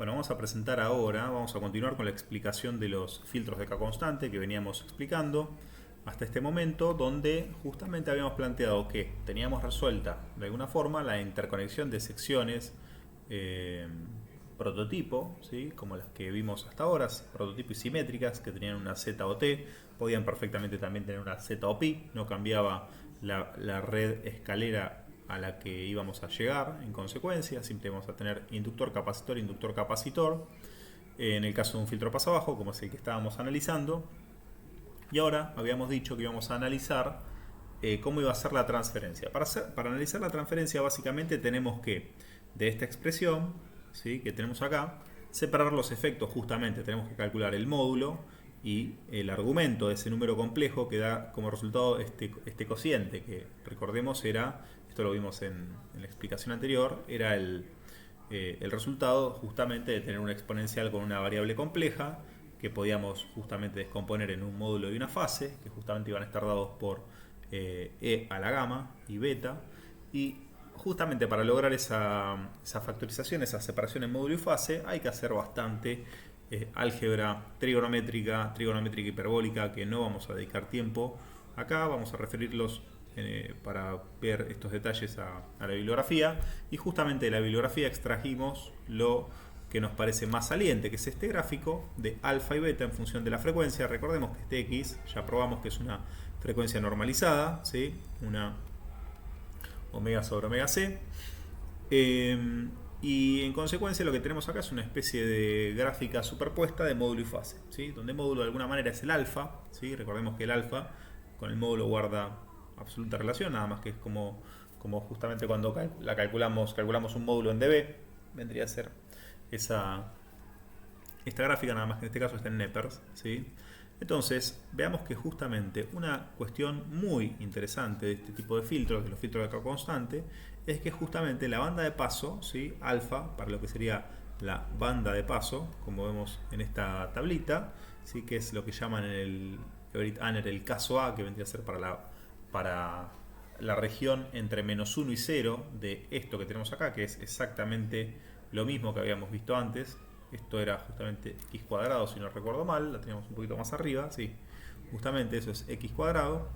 Bueno, vamos a presentar ahora, vamos a continuar con la explicación de los filtros de K constante que veníamos explicando hasta este momento, donde justamente habíamos planteado que teníamos resuelta de alguna forma la interconexión de secciones eh, prototipo, ¿sí? Como las que vimos hasta ahora, prototipo y simétricas, que tenían una Z o T, podían perfectamente también tener una Z o pi, no cambiaba la red escalera a la que íbamos a llegar en consecuencia, siempre vamos a tener inductor, capacitor. En el caso de un filtro pasabajo, como es el que estábamos analizando, y ahora habíamos dicho que íbamos a analizar cómo iba a ser la transferencia. Para analizar la transferencia, básicamente tenemos que, de esta expresión, ¿sí?, que tenemos acá, separar los efectos. Justamente tenemos que calcular el módulo y el argumento de ese número complejo que da como resultado este cociente, que recordemos era, esto lo vimos en la explicación anterior, era el resultado justamente de tener una exponencial con una variable compleja que podíamos justamente descomponer en un módulo y una fase, que justamente iban a estar dados por e a la gamma y beta, y justamente para lograr esa factorización, esa separación en módulo y fase, hay que hacer bastante álgebra trigonométrica hiperbólica, que no vamos a dedicar tiempo acá. Vamos a referirlos para ver estos detalles a la bibliografía, y justamente de la bibliografía extrajimos lo que nos parece más saliente, que es este gráfico de alfa y beta en función de la frecuencia. Recordemos que este X ya probamos que es una frecuencia normalizada, ¿sí?, una omega sobre omega c. Y en consecuencia lo que tenemos acá es una especie de gráfica superpuesta de módulo y fase, ¿sí?, donde módulo de alguna manera es el alfa, ¿sí? Recordemos que el alfa con el módulo guarda absoluta relación, nada más que es como justamente cuando calculamos un módulo en dB, vendría a ser esta gráfica, nada más que en este caso está en Neppers, ¿sí? Entonces, veamos que justamente una cuestión muy interesante de este tipo de filtros, de los filtros de K constante, es que justamente la banda de paso, ¿sí?, alfa, para lo que sería la banda de paso, como vemos en esta tablita, ¿sí?, que es lo que llaman en el Everett-Anner el caso A, que vendría a ser para la región entre -1 y 0 de esto que tenemos acá, que es exactamente lo mismo que habíamos visto antes. Esto era justamente x cuadrado, si no recuerdo mal, la teníamos un poquito más arriba, sí, justamente eso es x cuadrado.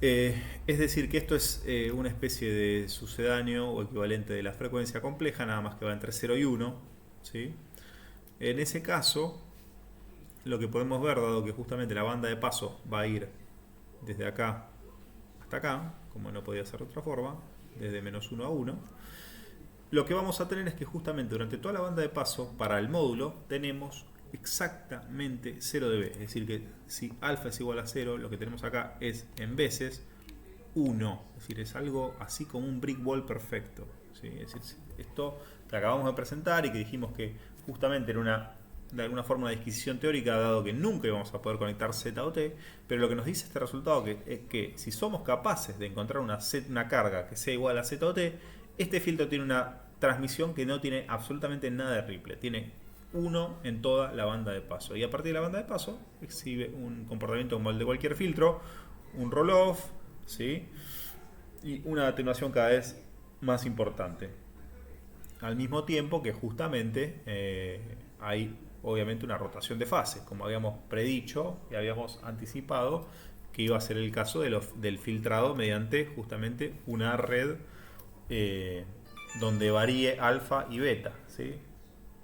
Es decir, que esto es una especie de sucedáneo o equivalente de la frecuencia compleja, nada más que va entre 0 y 1, ¿sí? En ese caso, lo que podemos ver, dado que justamente la banda de paso va a ir desde acá hasta acá, como no podía ser de otra forma, desde -1 a 1, lo que vamos a tener es que justamente durante toda la banda de paso, para el módulo, tenemos exactamente 0 dB. Es decir, que si alfa es igual a 0, lo que tenemos acá es en veces 1. Es decir, es algo así como un brick wall perfecto, ¿sí? Es decir, esto que acabamos de presentar y que dijimos que justamente era de alguna forma una disquisición teórica, dado que nunca íbamos a poder conectar Z o T, pero lo que nos dice este resultado es que si somos capaces de encontrar una carga que sea igual a Z o T, este filtro tiene una transmisión que no tiene absolutamente nada de ripple, tiene 1 en toda la banda de paso, y a partir de la banda de paso exhibe un comportamiento como el de cualquier filtro, un roll-off, ¿sí?, y una atenuación cada vez más importante, al mismo tiempo que justamente hay obviamente una rotación de fase, como habíamos predicho y habíamos anticipado que iba a ser el caso del filtrado mediante justamente una red donde varíe alfa y beta, ¿sí?,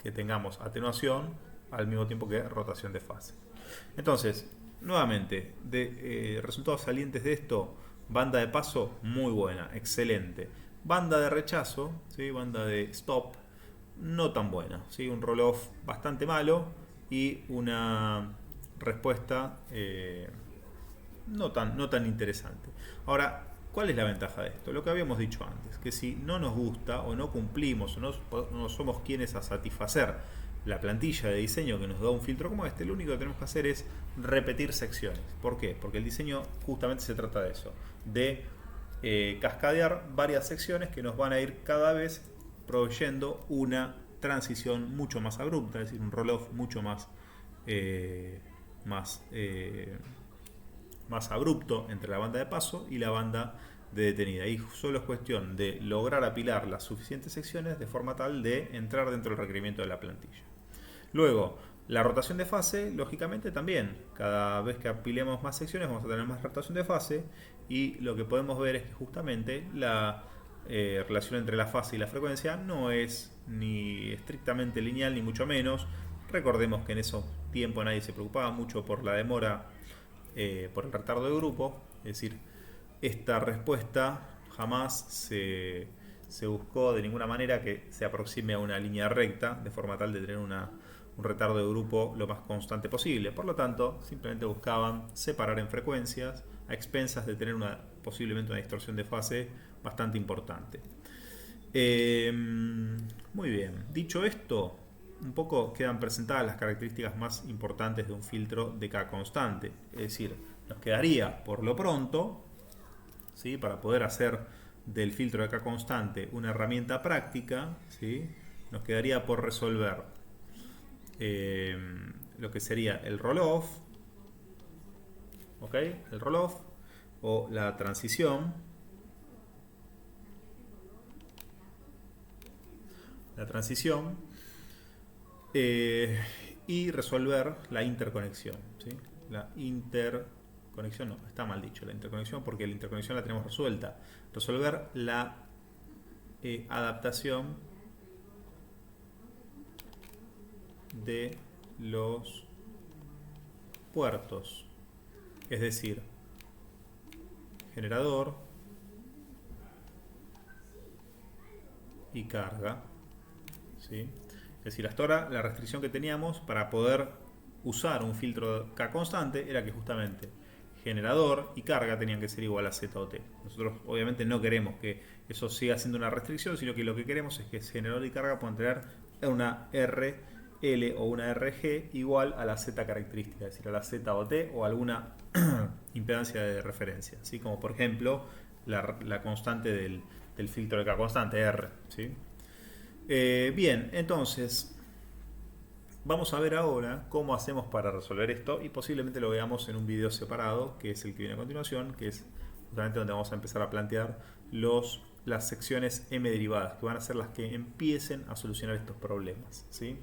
que tengamos atenuación al mismo tiempo que rotación de fase. Entonces, nuevamente, resultados salientes de esto: banda de paso muy buena, excelente. Banda de rechazo, ¿sí?, banda de stop, no tan buena, ¿sí?, un roll-off bastante malo y una respuesta no tan interesante. Ahora, ¿cuál es la ventaja de esto? Lo que habíamos dicho antes, que si no nos gusta o no cumplimos o no somos quienes a satisfacer la plantilla de diseño que nos da un filtro como este, lo único que tenemos que hacer es repetir secciones. ¿Por qué? Porque el diseño justamente se trata de eso, de cascadear varias secciones que nos van a ir cada vez proveyendo una transición mucho más abrupta, es decir, un roll-off mucho más abrupto entre la banda de paso y la banda de detenida. Y solo es cuestión de lograr apilar las suficientes secciones de forma tal de entrar dentro del requerimiento de la plantilla. Luego, la rotación de fase, lógicamente también. Cada vez que apilemos más secciones vamos a tener más rotación de fase. Y lo que podemos ver es que justamente la relación entre la fase y la frecuencia no es ni estrictamente lineal ni mucho menos. Recordemos que en esos tiempos nadie se preocupaba mucho por la demora, por el retardo de grupo. Es decir, esta respuesta jamás se buscó de ninguna manera que se aproxime a una línea recta, de forma tal de tener un retardo de grupo lo más constante posible. Por lo tanto, simplemente buscaban separar en frecuencias a expensas de tener posiblemente una distorsión de fase bastante importante. Muy bien, dicho esto, un poco quedan presentadas las características más importantes de un filtro de K constante. Es decir, nos quedaría por lo pronto, ¿sí?, para poder hacer del filtro de K constante una herramienta práctica, ¿sí?, nos quedaría por resolver lo que sería el roll-off, ¿ok? El roll-off o la transición. Y resolver la interconexión, ¿sí? La interconexión, no, está mal dicho la interconexión, porque la interconexión la tenemos resuelta. Resolver la adaptación de los puertos, es decir, generador y carga, ¿sí? Es decir, hasta ahora la restricción que teníamos para poder usar un filtro K constante era que justamente generador y carga tenían que ser igual a Z o T. Nosotros obviamente no queremos que eso siga siendo una restricción, sino que lo que queremos es que generador y carga puedan tener una RL o una RG igual a la Z característica, es decir, a la Z o T o alguna impedancia de referencia, ¿sí? Como por ejemplo la constante del filtro de K constante, R, ¿sí? Bien, entonces vamos a ver ahora cómo hacemos para resolver esto y posiblemente lo veamos en un video separado, que es el que viene a continuación, que es justamente donde vamos a empezar a plantear las secciones M derivadas, que van a ser las que empiecen a solucionar estos problemas, ¿sí?